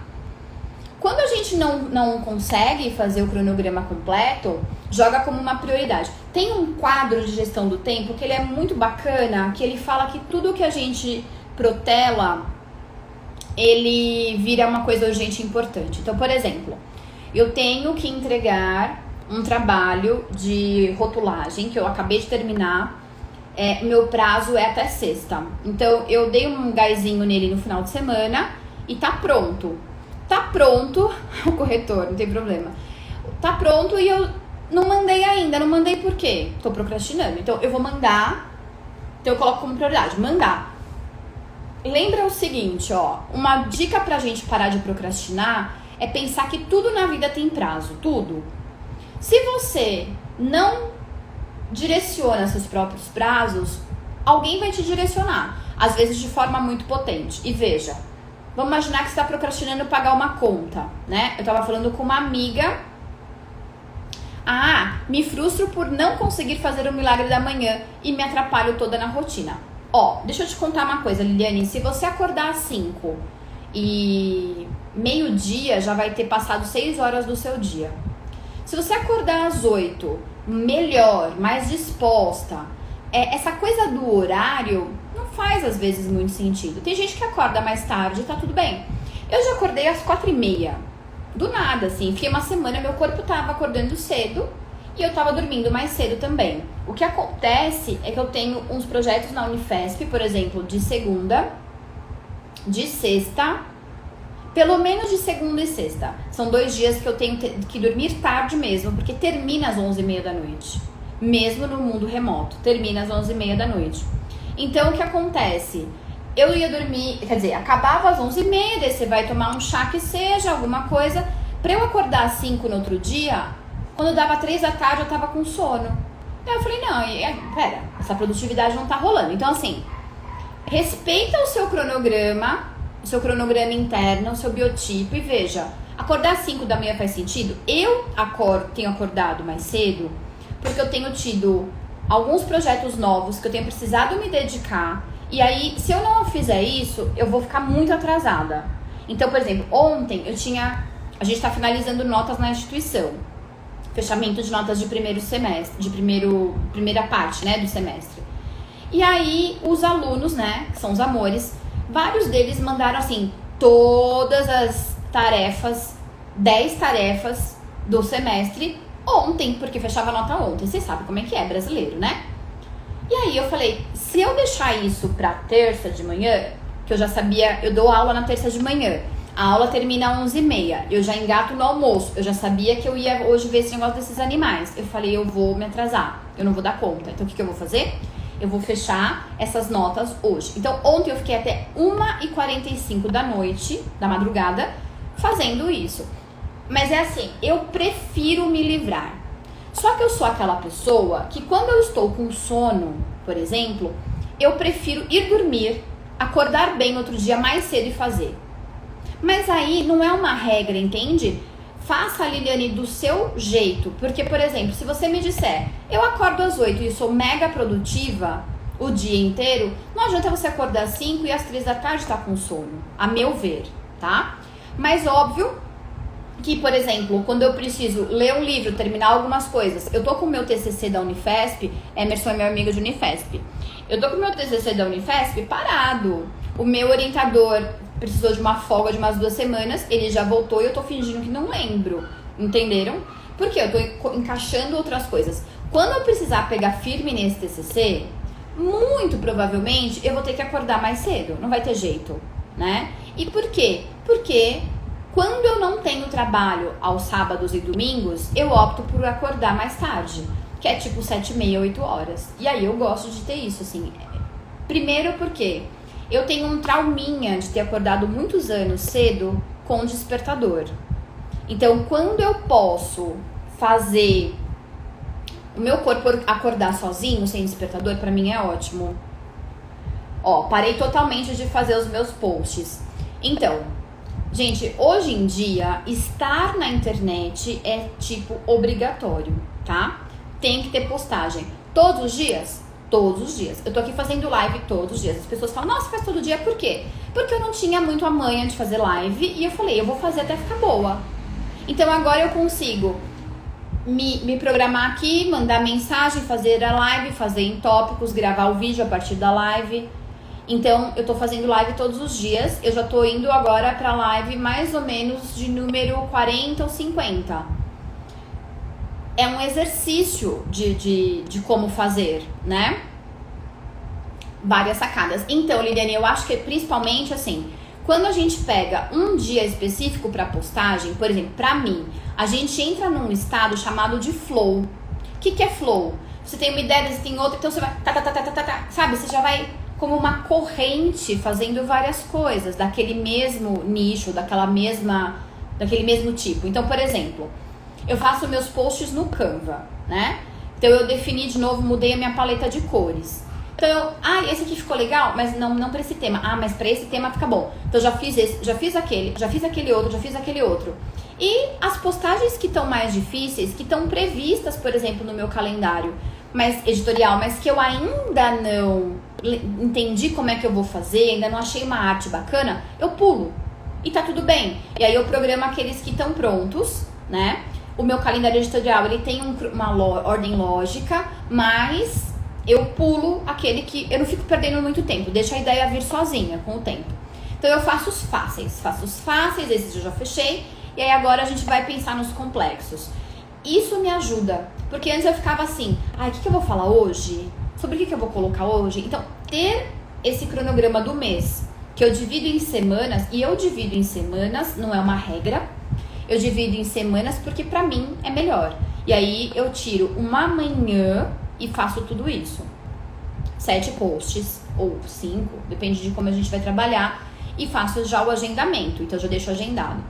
Speaker 1: Quando a gente não consegue fazer o cronograma completo, joga como uma prioridade. Tem um quadro de gestão do tempo que ele é muito bacana, que ele fala que tudo que a gente protela, ele vira uma coisa urgente e importante. Então, por exemplo, eu tenho que entregar um trabalho de rotulagem que eu acabei de terminar. Meu prazo é até sexta. Então, eu dei um gásinho nele no final de semana e tá pronto. Tá pronto, o corretor, não tem problema. Tá pronto e eu não mandei ainda. Não mandei por quê? Tô procrastinando. Então, eu vou mandar. Então, eu coloco como prioridade, mandar. Lembra o seguinte, uma dica pra gente parar de procrastinar é pensar que tudo na vida tem prazo, tudo. Se você não direciona seus próprios prazos, alguém vai te direcionar, às vezes de forma muito potente. E veja, vamos imaginar que você está procrastinando pagar uma conta, né? Eu tava falando com uma amiga. Me frustro por não conseguir fazer o milagre da manhã e me atrapalho toda na rotina. Deixa eu te contar uma coisa, Liliane. Se você acordar às 5 e meio-dia, já vai ter passado 6 horas do seu dia. Se você acordar às 8, melhor, mais disposta, essa coisa do horário não faz às vezes muito sentido. Tem gente que acorda mais tarde e tá tudo bem. Eu já acordei às 4h30, do nada, assim. Fiquei uma semana, meu corpo tava acordando cedo e eu tava dormindo mais cedo também. O que acontece é que eu tenho uns projetos na Unifesp, por exemplo, de segunda, de sexta, pelo menos de segunda e sexta. São 2 dias que eu tenho que dormir tarde mesmo, porque termina às 11h30 da noite. Mesmo no mundo remoto, termina às 11h30 da noite. Então, o que acontece? Eu ia dormir, quer dizer, acabava às 11h30, daí você vai tomar um chá que seja, alguma coisa. Pra eu acordar às 5 no outro dia, quando dava 3 da tarde, eu tava com sono. Aí eu falei, não, pera, essa produtividade não tá rolando. Então, assim, respeita o seu cronograma interno, o seu biotipo e veja, acordar às 5 da manhã faz sentido? Eu tenho acordado mais cedo porque eu tenho tido alguns projetos novos que eu tenho precisado me dedicar e aí, se eu não fizer isso, eu vou ficar muito atrasada. Então, por exemplo, ontem a gente tá finalizando notas na instituição. Fechamento de notas de primeiro semestre, primeira parte, né, do semestre. E aí, os alunos, né, que são os amores, vários deles mandaram, assim, todas as tarefas, 10 tarefas do semestre ontem, porque fechava a nota ontem. Vocês sabem como é que é, brasileiro, né? E aí, eu falei, se eu deixar isso pra terça de manhã, que eu já sabia, eu dou aula na terça de manhã, a aula termina às 11h30, eu já engato no almoço, eu já sabia que eu ia hoje ver esse negócio desses animais. Eu falei, eu vou me atrasar, eu não vou dar conta. Então, o que eu vou fazer? eu vou fechar essas notas hoje. Então, ontem eu fiquei até 1h45 da noite, da madrugada, fazendo isso. Mas é assim, eu prefiro me livrar. Só que eu sou aquela pessoa que quando eu estou com sono, por exemplo, eu prefiro ir dormir, acordar bem outro dia mais cedo e fazer. Mas aí não é uma regra, entende? Faça, Liliane, do seu jeito. Porque, por exemplo, se você me disser, eu acordo às 8 e sou mega produtiva o dia inteiro, não adianta você acordar às 5 e às 3 da tarde estar com sono, a meu ver, tá? Mas óbvio que, por exemplo, quando eu preciso ler um livro, terminar algumas coisas, eu tô com o meu TCC da Unifesp, Emerson é meu amigo de Unifesp, eu tô com o meu TCC da Unifesp parado, o meu orientador precisou de uma folga de umas 2 semanas, ele já voltou e eu tô fingindo que não lembro, entenderam? Porque eu tô encaixando outras coisas. Quando eu precisar pegar firme nesse TCC, muito provavelmente eu vou ter que acordar mais cedo, não vai ter jeito, né? E por quê? Porque quando eu não tenho trabalho aos sábados e domingos, eu opto por acordar mais tarde, que é tipo 7h30, 8 horas. E aí eu gosto de ter isso, assim. Primeiro porque eu tenho um trauminha de ter acordado muitos anos cedo com despertador. Então, quando eu posso fazer o meu corpo acordar sozinho, sem despertador, pra mim é ótimo. Ó, parei totalmente de fazer os meus posts. Então, gente, hoje em dia, estar na internet é tipo obrigatório, tá? Tem que ter postagem. Todos os dias? Todos os dias. Eu tô aqui fazendo live todos os dias. As pessoas falam, nossa, faz todo dia, por quê? Porque eu não tinha muito a manha de fazer live e eu falei, eu vou fazer até ficar boa. Então agora eu consigo me programar aqui, mandar mensagem, fazer a live, fazer em tópicos, gravar o vídeo a partir da live. Então eu tô fazendo live todos os dias. Eu já tô indo agora pra live mais ou menos de número 40 ou 50. É um exercício de como fazer, né? Várias sacadas. Então, Liliane, eu acho que principalmente assim, quando a gente pega um dia específico para postagem, por exemplo, para mim, a gente entra num estado chamado de flow. O que é flow? Você tem uma ideia, você tem outra, então você vai sabe? Você já vai como uma corrente fazendo várias coisas daquele mesmo nicho, daquele mesmo tipo. Então, por exemplo, eu faço meus posts no Canva, né? Então eu defini de novo, mudei a minha paleta de cores. Então esse aqui ficou legal, mas não para esse tema. Mas para esse tema fica bom. Então já fiz esse, já fiz aquele outro. E as postagens que estão mais difíceis, que estão previstas, por exemplo, no meu calendário, mas editorial, mas que eu ainda não entendi como é que eu vou fazer, ainda não achei uma arte bacana, eu pulo. E tá tudo bem. E aí eu programo aqueles que estão prontos, né? O meu calendário editorial, ele tem uma ordem lógica, mas eu pulo aquele que eu não fico perdendo muito tempo, deixa a ideia vir sozinha com o tempo. Então eu faço os fáceis, esses eu já fechei, e aí agora a gente vai pensar nos complexos. Isso me ajuda, porque antes eu ficava assim, o que eu vou falar hoje? Sobre o que eu vou colocar hoje? Então, ter esse cronograma do mês, que eu divido em semanas, e eu divido em semanas, não é uma regra, eu divido em semanas porque pra mim é melhor. E aí eu tiro uma manhã e faço tudo isso. 7 posts ou 5, depende de como a gente vai trabalhar. E faço já o agendamento, então eu já deixo agendado.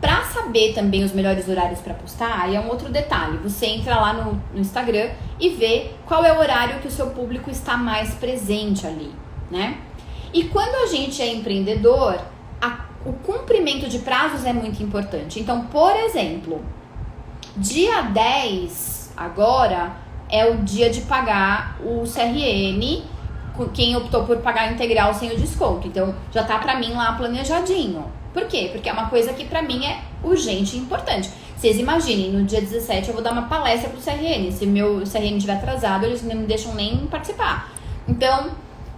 Speaker 1: Pra saber também os melhores horários pra postar, aí é um outro detalhe. Você entra lá no Instagram e vê qual é o horário que o seu público está mais presente ali, né? E quando a gente é empreendedor, o cumprimento de prazos é muito importante. Então, por exemplo, dia 10 agora é o dia de pagar o CRN, quem optou por pagar integral sem o desconto. Então, já tá pra mim lá planejadinho. Por quê? Porque é uma coisa que pra mim é urgente e importante. Vocês imaginem, no dia 17 eu vou dar uma palestra pro CRN. Se meu CRN estiver atrasado, eles não me deixam nem participar. Então,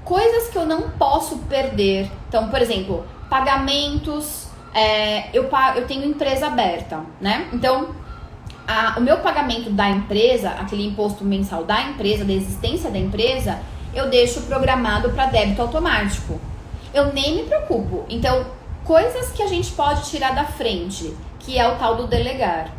Speaker 1: coisas que eu não posso perder. Então, por exemplo, pagamentos, eu tenho empresa aberta, né? Então, o meu pagamento da empresa, aquele imposto mensal da empresa, da existência da empresa, eu deixo programado para débito automático. Eu nem me preocupo. Então, coisas que a gente pode tirar da frente, que é o tal do delegar.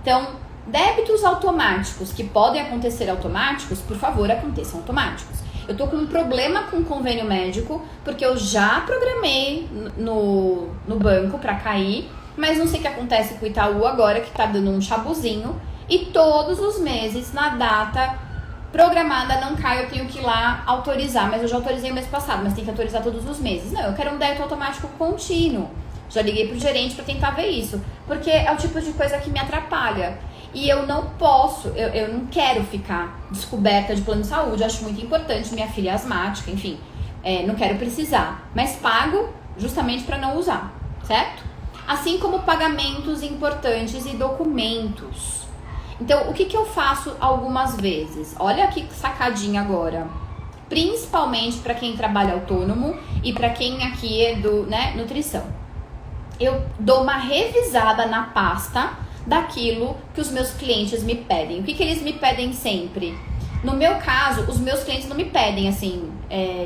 Speaker 1: Então, Débitos automáticos que podem acontecer automáticos, por favor, aconteçam automáticos. Eu tô com um problema com o convênio médico, porque eu já programei no banco para cair, mas não sei o que acontece com o Itaú agora, que tá dando um chabuzinho, e todos os meses, na data programada, não cai, eu tenho que ir lá autorizar, mas eu já autorizei o mês passado, mas tem que autorizar todos os meses. Não, eu quero um débito automático contínuo. Já liguei pro gerente para tentar ver isso, porque é o tipo de coisa que me atrapalha. E eu não posso, eu não quero ficar descoberta de plano de saúde, acho muito importante, minha filha é asmática, enfim, não quero precisar, mas pago justamente para não usar, certo? Assim como pagamentos importantes e documentos. Então, o que eu faço algumas vezes? Olha que sacadinha agora. Principalmente para quem trabalha autônomo e para quem aqui é do, nutrição. Eu dou uma revisada na pasta daquilo que os meus clientes me pedem. O que eles me pedem sempre? No meu caso, os meus clientes não me pedem, assim,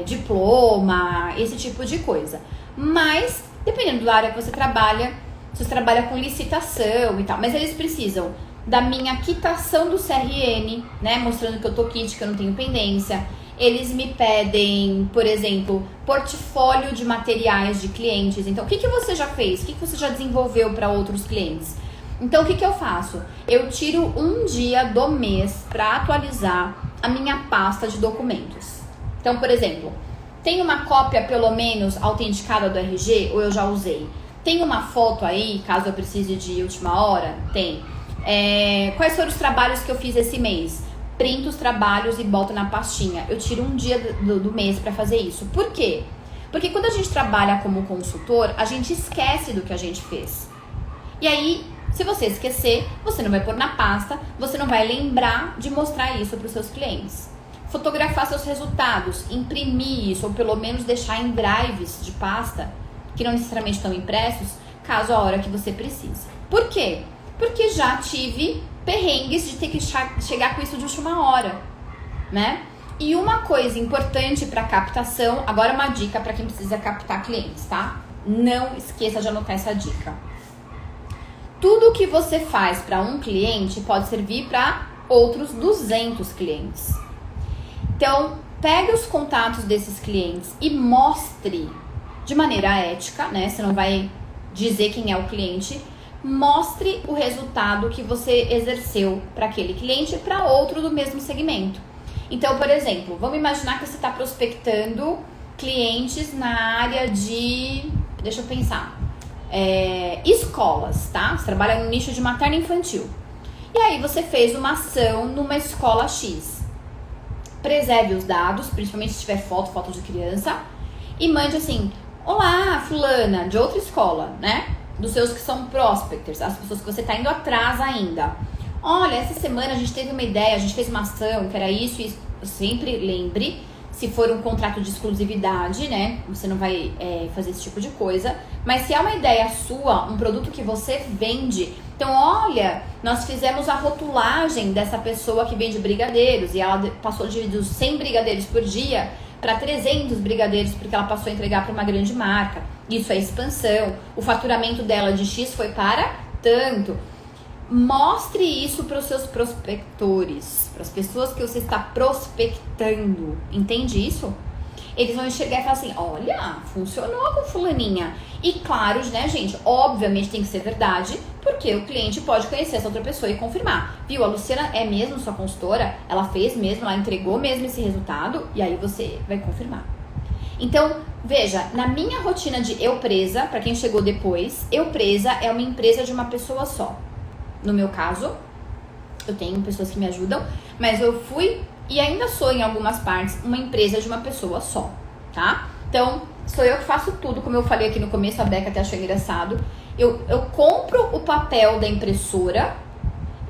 Speaker 1: diploma, esse tipo de coisa. Mas, dependendo da área que você trabalha, se você trabalha com licitação e tal, mas eles precisam da minha quitação do CRM, né, mostrando que eu tô quite, que eu não tenho pendência. Eles me pedem, por exemplo, portfólio de materiais de clientes. Então, o que você já fez? O que você já desenvolveu para outros clientes? Então, o que eu faço? Eu tiro um dia do mês para atualizar a minha pasta de documentos. Então, por exemplo, tem uma cópia, pelo menos, autenticada do RG, ou eu já usei? Tem uma foto aí, caso eu precise de última hora? Tem. Quais foram os trabalhos que eu fiz esse mês? Printo os trabalhos e boto na pastinha. Eu tiro um dia do mês para fazer isso. Por quê? Porque quando a gente trabalha como consultor, a gente esquece do que a gente fez. E aí, se você esquecer, você não vai pôr na pasta, você não vai lembrar de mostrar isso para os seus clientes. Fotografar seus resultados, imprimir isso, ou pelo menos deixar em drives de pasta, que não necessariamente estão impressos, caso a hora que você precise. Por quê? Porque já tive perrengues de ter que chegar com isso de última hora, né? E uma coisa importante para captação, agora uma dica para quem precisa captar clientes, tá? Não esqueça de anotar essa dica. Tudo que você faz para um cliente pode servir para outros 200 clientes. Então, pegue os contatos desses clientes e mostre de maneira ética, né? Você não vai dizer quem é o cliente. Mostre o resultado que você exerceu para aquele cliente e para outro do mesmo segmento. Então, por exemplo, vamos imaginar que você está prospectando clientes na área de, deixa eu pensar, escolas, tá? Você trabalha no nicho de materno infantil. E aí você fez uma ação numa escola X. Preserve os dados, principalmente se tiver foto de criança, e mande assim: olá, fulana, de outra escola, né? Dos seus que são prospectors, as pessoas que você está indo atrás ainda. Olha, essa semana a gente teve uma ideia, a gente fez uma ação que era isso e isso. Sempre lembre, se for um contrato de exclusividade, né? Você não vai fazer esse tipo de coisa. Mas se é uma ideia sua, um produto que você vende, então olha, nós fizemos a rotulagem dessa pessoa que vende brigadeiros e ela passou de 100 brigadeiros por dia para 300 brigadeiros, porque ela passou a entregar para uma grande marca. Isso é expansão. O faturamento dela de X foi para tanto. Mostre isso para os seus prospectores, para as pessoas que você está prospectando. Entende isso? Eles vão enxergar e falar assim: olha, funcionou com fulaninha. E claro, né, gente, obviamente tem que ser verdade, porque o cliente pode conhecer essa outra pessoa e confirmar. Viu, a Luciana é mesmo sua consultora? Ela fez mesmo, ela entregou mesmo esse resultado? E aí você vai confirmar. Então, veja, na minha rotina de Eu Presa, para quem chegou depois, Eu Presa é uma empresa de uma pessoa só. No meu caso, eu tenho pessoas que me ajudam, mas eu fui e ainda sou em algumas partes uma empresa de uma pessoa só, tá? Então, sou eu que faço tudo, como eu falei aqui no começo, a Beca até achou engraçado. Eu compro o papel da impressora,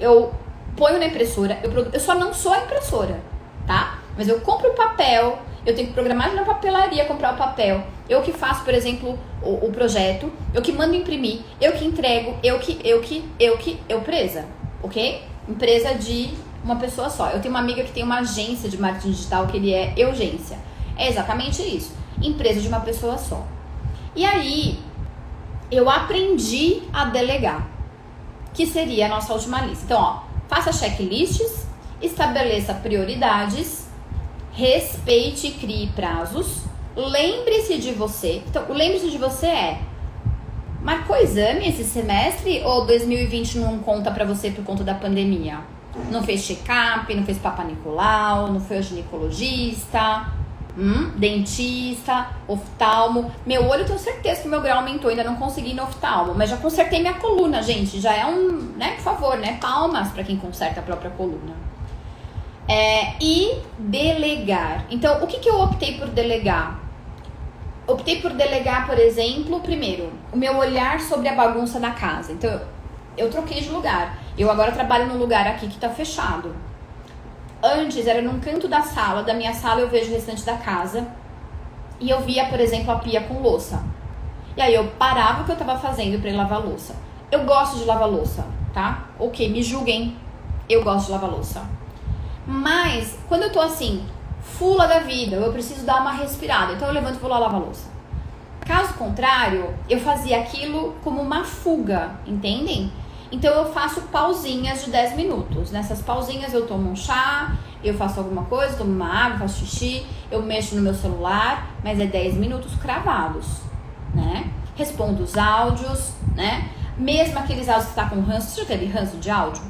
Speaker 1: eu ponho na impressora, eu só não sou a impressora, tá? Mas eu compro o papel, eu tenho que programar na papelaria, comprar o papel. Eu que faço, por exemplo, o projeto, eu que mando imprimir, eu que entrego, eu presa, ok? Empresa de uma pessoa só. Eu tenho uma amiga que tem uma agência de marketing digital que ele é Eugência. É exatamente isso. Empresa de uma pessoa só. E aí, eu aprendi a delegar, que seria a nossa última lista. Então, ó, Faça checklists, estabeleça prioridades, respeite e crie prazos. Lembre-se de você. Então, o lembre-se de você marcou exame esse semestre ou 2020 não conta pra você por conta da pandemia? Não fez check-up, não fez Papa Nicolau, não foi ao ginecologista, dentista, oftalmo. Meu olho, eu tenho certeza que o meu grau aumentou, ainda não consegui ir no oftalmo, mas já consertei minha coluna, gente. Já é né, por favor, né? Palmas pra quem conserta a própria coluna. E delegar. Então, o que eu optei por delegar? Optei por delegar, por exemplo, primeiro, o meu olhar sobre a bagunça da casa. Então, eu troquei de lugar. Eu agora trabalho num lugar aqui que tá fechado. Antes era num canto da sala, da minha sala eu vejo o restante da casa. E eu via, por exemplo, a pia com louça. E aí eu parava o que eu tava fazendo pra ir lavar louça. Eu gosto de lavar louça, tá? Ok, me julguem, eu gosto de lavar louça. Mas, quando eu tô assim, fula da vida, eu preciso dar uma respirada, então eu levanto e vou lá lavar louça. Caso contrário, eu fazia aquilo como uma fuga, entendem? Então eu faço pausinhas de 10 minutos. Nessas pausinhas eu tomo um chá, eu faço alguma coisa, tomo uma água, faço xixi, eu mexo no meu celular, mas é 10 minutos cravados, né? Respondo os áudios, né? Mesmo aqueles áudios que tá com ranço, você já teve ranço de áudio?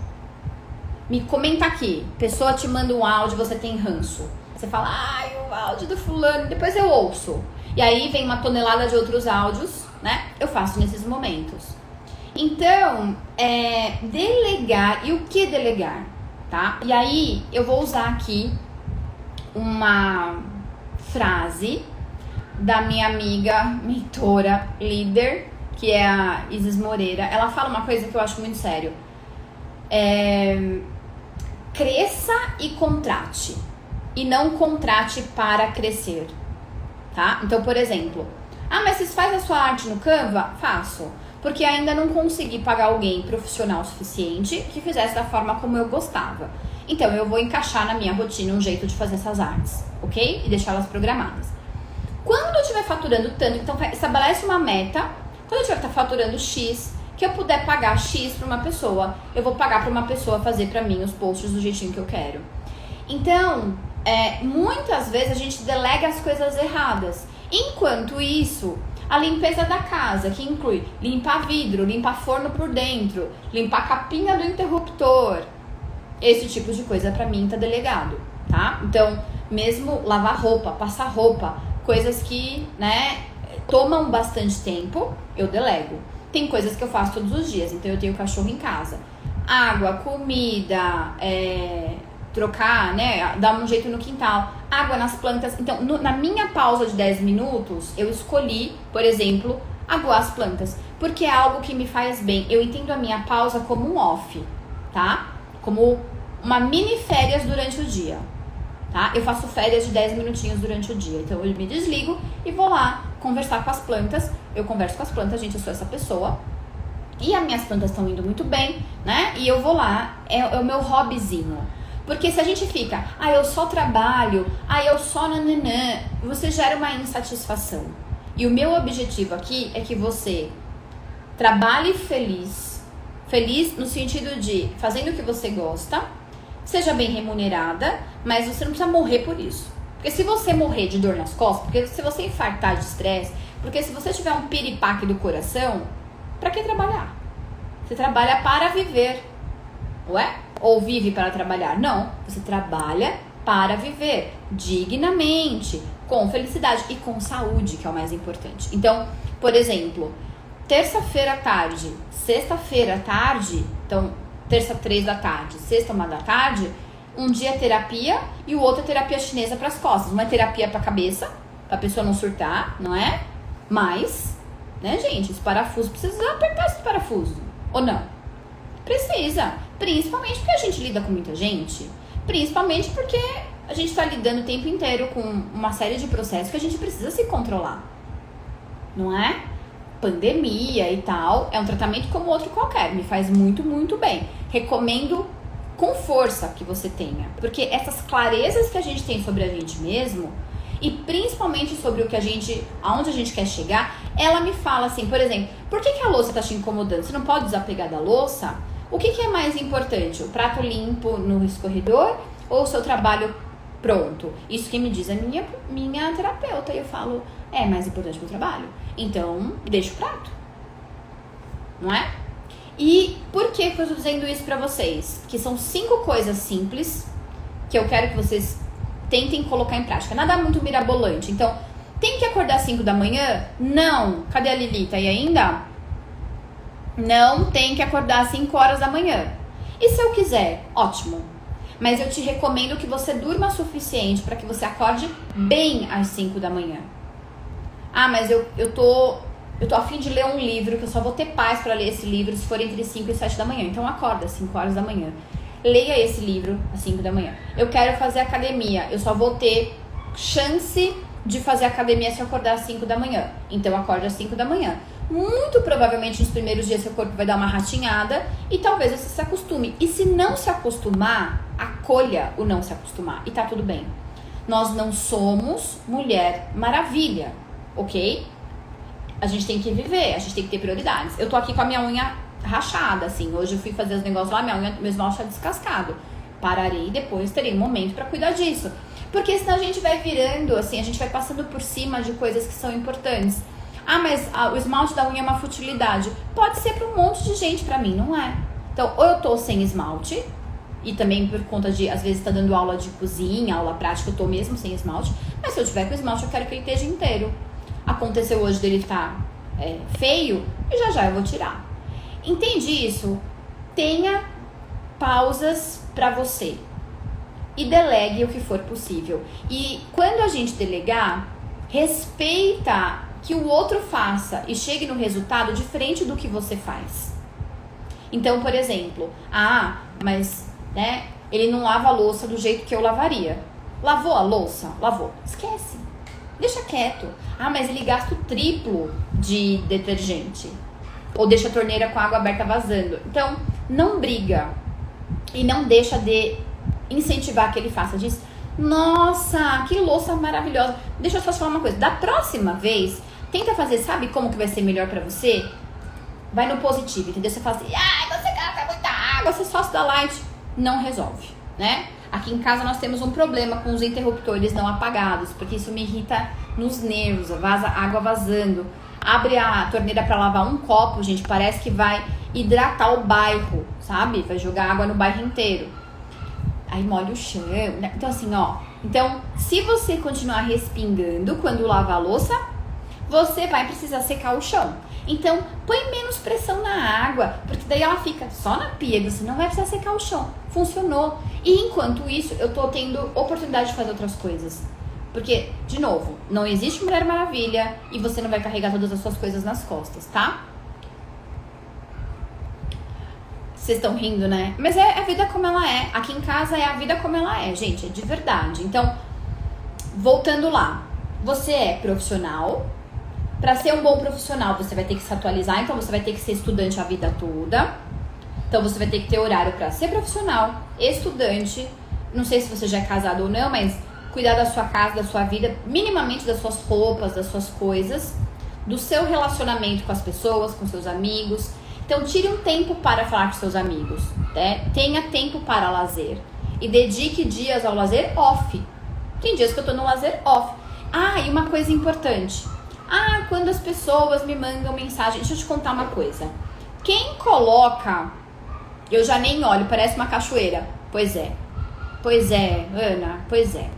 Speaker 1: Me comenta aqui, pessoa te manda um áudio, você tem ranço. Você fala, ai, o áudio do fulano, depois eu ouço. E aí vem uma tonelada de outros áudios, né? Eu faço nesses momentos. Então, delegar. E o que delegar, tá? E aí, eu vou usar aqui uma frase da minha amiga, mentora, líder, que é a Isis Moreira. Ela fala uma coisa que eu acho muito sério. Cresça e contrate. E não contrate para crescer, tá? Então, por exemplo, mas você faz a sua arte no Canva? Faço. Porque ainda não consegui pagar alguém profissional suficiente que fizesse da forma como eu gostava. Então, eu vou encaixar na minha rotina um jeito de fazer essas artes, ok? E deixá-las programadas. Quando eu estiver faturando tanto, então estabelece uma meta. Quando eu estiver faturando X, que eu puder pagar X para uma pessoa, eu vou pagar para uma pessoa fazer para mim os posts do jeitinho que eu quero. Então, muitas vezes a gente delega as coisas erradas. Enquanto isso, a limpeza da casa, que inclui limpar vidro, limpar forno por dentro, limpar a capinha do interruptor, esse tipo de coisa pra mim tá delegado, tá? Então, mesmo lavar roupa, passar roupa, coisas que, né, tomam bastante tempo, eu delego. Tem coisas que eu faço todos os dias, então eu tenho cachorro em casa. Água, comida, trocar, né, dar um jeito no quintal, água nas plantas. Então, na minha pausa de 10 minutos, eu escolhi, por exemplo, aguar as plantas, porque é algo que me faz bem. Eu entendo a minha pausa como um off, tá? Como uma mini férias durante o dia, tá? Eu faço férias de 10 minutinhos durante o dia, então eu me desligo e vou lá conversar com as plantas. Eu converso com as plantas, gente, eu sou essa pessoa. E as minhas plantas estão indo muito bem, né? E eu vou lá, é o meu hobbyzinho. Porque se a gente fica, eu só trabalho, eu só nananã, você gera uma insatisfação. E o meu objetivo aqui é que você trabalhe feliz no sentido de fazendo o que você gosta, seja bem remunerada, mas você não precisa morrer por isso. Porque se você morrer de dor nas costas, porque se você infartar de estresse, porque se você tiver um piripaque do coração, pra que trabalhar? Você trabalha para viver, ué? Ou vive para trabalhar? Não, você trabalha para viver dignamente, com felicidade e com saúde, que é o mais importante. Então, por exemplo, terça-feira à tarde, sexta-feira à tarde, então, terça 3 da tarde, sexta 1 da tarde, um dia é terapia e o outro é terapia chinesa para as costas. Uma é terapia para a cabeça, para a pessoa não surtar, não é? Mas, né, gente, esse parafuso, precisa apertar esse parafuso, ou não? Precisa, principalmente porque a gente lida com muita gente, principalmente porque a gente está lidando o tempo inteiro com uma série de processos que a gente precisa se controlar, não é? Pandemia e tal, é um tratamento como outro qualquer, me faz muito, muito bem. Recomendo com força que você tenha, porque essas clarezas que a gente tem sobre a gente mesmo, e principalmente sobre aonde a gente quer chegar, ela me fala assim, por exemplo, por que a louça tá te incomodando? Você não pode desapegar da louça? O que é mais importante? O prato limpo no escorredor ou o seu trabalho pronto? Isso que me diz a minha terapeuta. E eu falo, é mais importante que o trabalho. Então, deixa o prato. Não é? E por que eu estou dizendo isso pra vocês? Que são 5 coisas simples que eu quero que vocês tentem colocar em prática. Nada muito mirabolante. Então, tem que acordar às 5 da manhã? Não. Cadê a Lili? Tá aí ainda? Não tem que acordar às 5 horas da manhã. E se eu quiser? Ótimo. Mas eu te recomendo que você durma o suficiente para que você acorde bem às 5 da manhã. Ah, mas eu tô a fim de ler um livro, que eu só vou ter paz para ler esse livro se for entre 5 e 7 da manhã. Então acorda às 5 horas da manhã. Leia esse livro às 5 da manhã. Eu quero fazer academia. Eu só vou ter chance de fazer academia se eu acordar às 5 da manhã. Então acorde às 5 da manhã. Muito provavelmente nos primeiros dias seu corpo vai dar uma ratinhada e talvez você se acostume. E se não se acostumar, acolha o não se acostumar e tá tudo bem. Nós não somos Mulher Maravilha, ok? A gente tem que viver, a gente tem que ter prioridades. Eu tô aqui com a minha unha rachada, assim. Hoje eu fui fazer os negócios lá, minha unha, meu esmalte tá descascado. Pararei e depois terei um momento pra cuidar disso. Porque senão a gente vai virando, assim, a gente vai passando por cima de coisas que são importantes. Ah, mas o esmalte da unha é uma futilidade. Pode ser pra um monte de gente, pra mim não é. Então, ou eu tô sem esmalte, e também por conta de, às vezes, tá dando aula de cozinha, aula prática, eu tô mesmo sem esmalte. Mas se eu tiver com esmalte, eu quero que ele esteja inteiro. Aconteceu hoje dele tá feio, e já eu vou tirar. Entende isso? Tenha pausas pra você. E delegue o que for possível. E quando a gente delegar, respeita que o outro faça e chegue no resultado diferente do que você faz. Então, por exemplo, mas ele não lava a louça do jeito que eu lavaria. Lavou a louça? Lavou. Esquece. Deixa quieto. Mas ele gasta o triplo de detergente. Ou deixa a torneira com a água aberta vazando. Então, não briga. E não deixa de incentivar que ele faça. Diz, nossa, que louça maravilhosa. Deixa eu só te falar uma coisa. Da próxima vez, tenta fazer, sabe como que vai ser melhor pra você? Vai no positivo, entendeu? Você fala assim, você gasta muita água, você só se dá light. Não resolve, né? Aqui em casa nós temos um problema com os interruptores não apagados, porque isso me irrita nos nervos, vaza água vazando. Abre a torneira pra lavar um copo, gente, parece que vai hidratar o bairro, sabe? Vai jogar água no bairro inteiro. Aí molha o chão, né? Então assim, Então, se você continuar respingando quando lava a louça, você vai precisar secar o chão. Então, põe menos pressão na água, porque daí ela fica só na pia, você não vai precisar secar o chão. Funcionou. E enquanto isso, eu tô tendo oportunidade de fazer outras coisas. Porque, de novo, não existe Mulher Maravilha e você não vai carregar todas as suas coisas nas costas, tá? Vocês estão rindo, né? Mas é a vida como ela é. Aqui em casa é a vida como ela é, gente. É de verdade. Então, voltando lá. Você é profissional. Para ser um bom profissional, você vai ter que se atualizar. Então, você vai ter que ser estudante a vida toda. Então, você vai ter que ter horário para ser profissional, estudante. Não sei se você já é casado ou não, mas cuidar da sua casa, da sua vida. Minimamente das suas roupas, das suas coisas. Do seu relacionamento com as pessoas, com seus amigos. Então, tire um tempo para falar com seus amigos, né? Tenha tempo para lazer. E dedique dias ao lazer off. Tem dias que eu tô no lazer off. E uma coisa importante. Quando as pessoas me mandam mensagem... Deixa eu te contar uma coisa. Quem coloca... Eu já nem olho, parece uma cachoeira. Pois é. Pois é, Ana, pois é.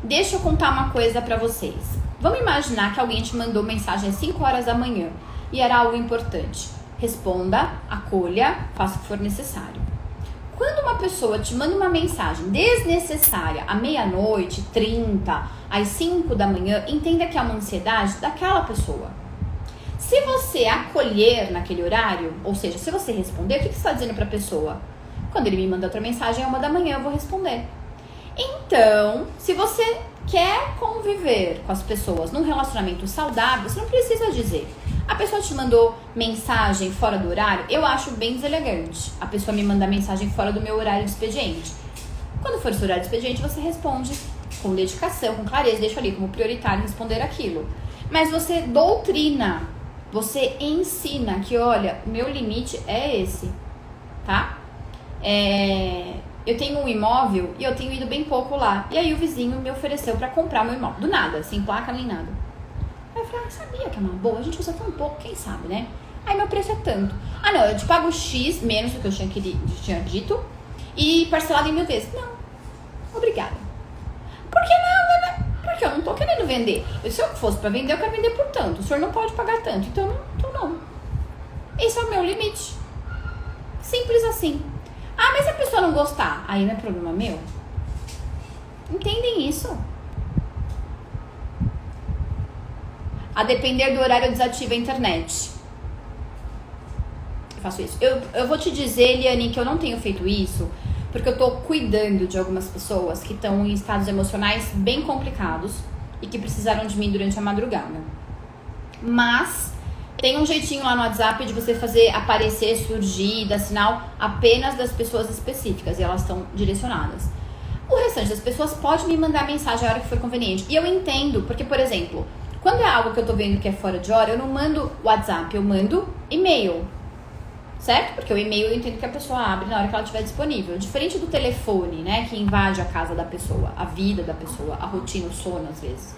Speaker 1: Deixa eu contar uma coisa pra vocês. Vamos imaginar que alguém te mandou mensagem às 5 horas da manhã. E era algo importante. Responda, acolha, faça o que for necessário. Quando uma pessoa te manda uma mensagem desnecessária à meia-noite, 30, às 5 da manhã, entenda que é uma ansiedade daquela pessoa. Se você acolher naquele horário, ou seja, se você responder, o que você está dizendo para a pessoa? Quando ele me manda outra mensagem, 1 da manhã, eu vou responder. Então, se você quer conviver com as pessoas num relacionamento saudável, você não precisa dizer. A pessoa te mandou mensagem fora do horário, eu acho bem deselegante a pessoa me mandar mensagem fora do meu horário de expediente. Quando for seu horário de expediente, você responde com dedicação, com clareza, deixa ali como prioritário responder aquilo. Mas você doutrina, você ensina que, olha, meu limite é esse. tá? Eu tenho um imóvel e eu tenho ido bem pouco lá. E aí o vizinho me ofereceu pra comprar meu imóvel. Do nada, sem placa nem nada. Aí eu falei, sabia que é uma boa, a gente usa tão pouco, quem sabe, né? Aí meu preço é tanto. Ah, não, eu te pago X menos do que eu tinha dito e parcelado em 1000 vezes. Não, obrigada. Por que não, né? Porque eu não tô querendo vender. Se eu fosse pra vender, eu quero vender por tanto. O senhor não pode pagar tanto, então não. Esse é o meu limite. Simples assim. Ah, mas se a pessoa não gostar, aí não é problema meu? Entendem isso? A depender do horário, eu desativo a internet. Eu faço isso. Eu vou te dizer, Eliane, que eu não tenho feito isso porque eu tô cuidando de algumas pessoas que estão em estados emocionais bem complicados e que precisaram de mim durante a madrugada. Mas tem um jeitinho lá no WhatsApp de você fazer aparecer, surgir, dar sinal apenas das pessoas específicas e elas estão direcionadas. O restante das pessoas pode me mandar mensagem a hora que for conveniente. E eu entendo, porque, por exemplo, quando é algo que eu tô vendo que é fora de hora, eu não mando WhatsApp, eu mando e-mail. Certo? Porque o e-mail eu entendo que a pessoa abre na hora que ela estiver disponível. Diferente do telefone, né? Que invade a casa da pessoa, a vida da pessoa, a rotina, o sono às vezes.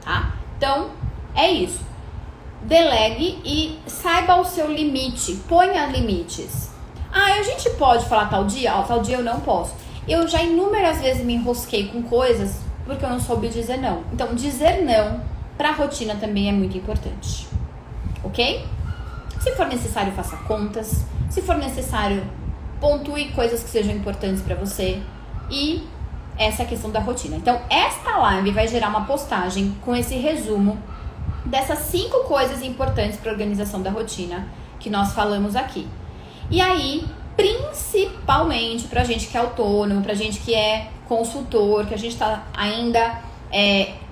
Speaker 1: Tá? Então, é isso. Delegue e saiba o seu limite. Ponha limites. Ah, a gente pode falar tal dia? Ó, tal dia eu não posso. Eu já inúmeras vezes me enrosquei com coisas porque eu não soube dizer não. Então, dizer não pra rotina também é muito importante. Ok? Se for necessário, faça contas. Se for necessário, pontue coisas que sejam importantes pra você. E essa é a questão da rotina. Então, esta live vai gerar uma postagem com esse resumo dessas 5 coisas importantes para a organização da rotina que nós falamos aqui. E aí, principalmente pra gente que é autônomo, pra gente que é consultor, que a gente tá ainda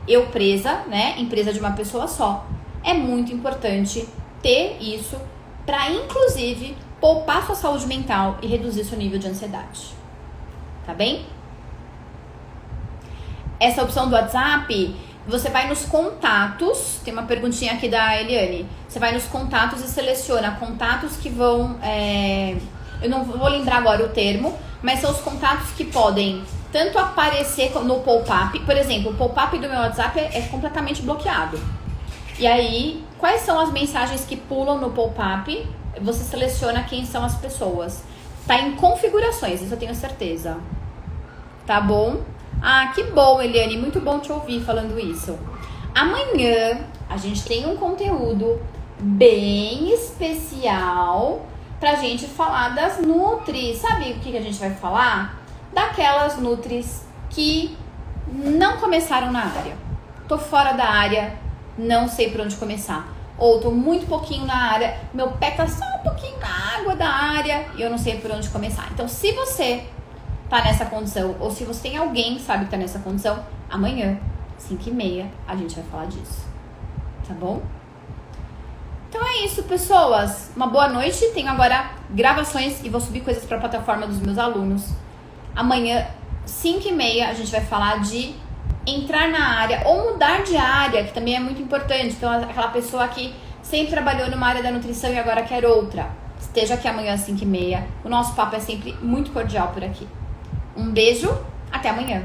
Speaker 1: eu presa, né, empresa de uma pessoa só, é muito importante ter isso para, inclusive, poupar sua saúde mental e reduzir seu nível de ansiedade. Tá bem? Essa opção do WhatsApp, você vai nos contatos, tem uma perguntinha aqui da Eliane, você vai nos contatos e seleciona contatos que vão, eu não vou lembrar agora o termo, mas são os contatos que podem tanto aparecer no pop-up, por exemplo, o pop-up do meu WhatsApp é completamente bloqueado. E aí, quais são as mensagens que pulam no pop-up? Você seleciona quem são as pessoas. Tá em configurações, isso eu tenho certeza. Tá bom? Ah, que bom, Eliane. Muito bom te ouvir falando isso. Amanhã a gente tem um conteúdo bem especial pra gente falar das nutris. Sabe o que a gente vai falar? Daquelas nutris que não começaram na área. Tô fora da área, não sei por onde começar. Ou tô muito pouquinho na área, meu pé tá só um pouquinho na água da área e eu não sei por onde começar. Então, se você tá nessa condição, ou se você tem alguém que sabe que tá nessa condição, amanhã, 5h30, a gente vai falar disso. Tá bom? Então é isso, pessoas. Uma boa noite. Tenho agora gravações e vou subir coisas pra plataforma dos meus alunos. Amanhã, 5h30, a gente vai falar de entrar na área ou mudar de área, que também é muito importante. Então, aquela pessoa que sempre trabalhou numa área da nutrição e agora quer outra. Esteja aqui amanhã às 5h30. O nosso papo é sempre muito cordial por aqui. Um beijo, até amanhã.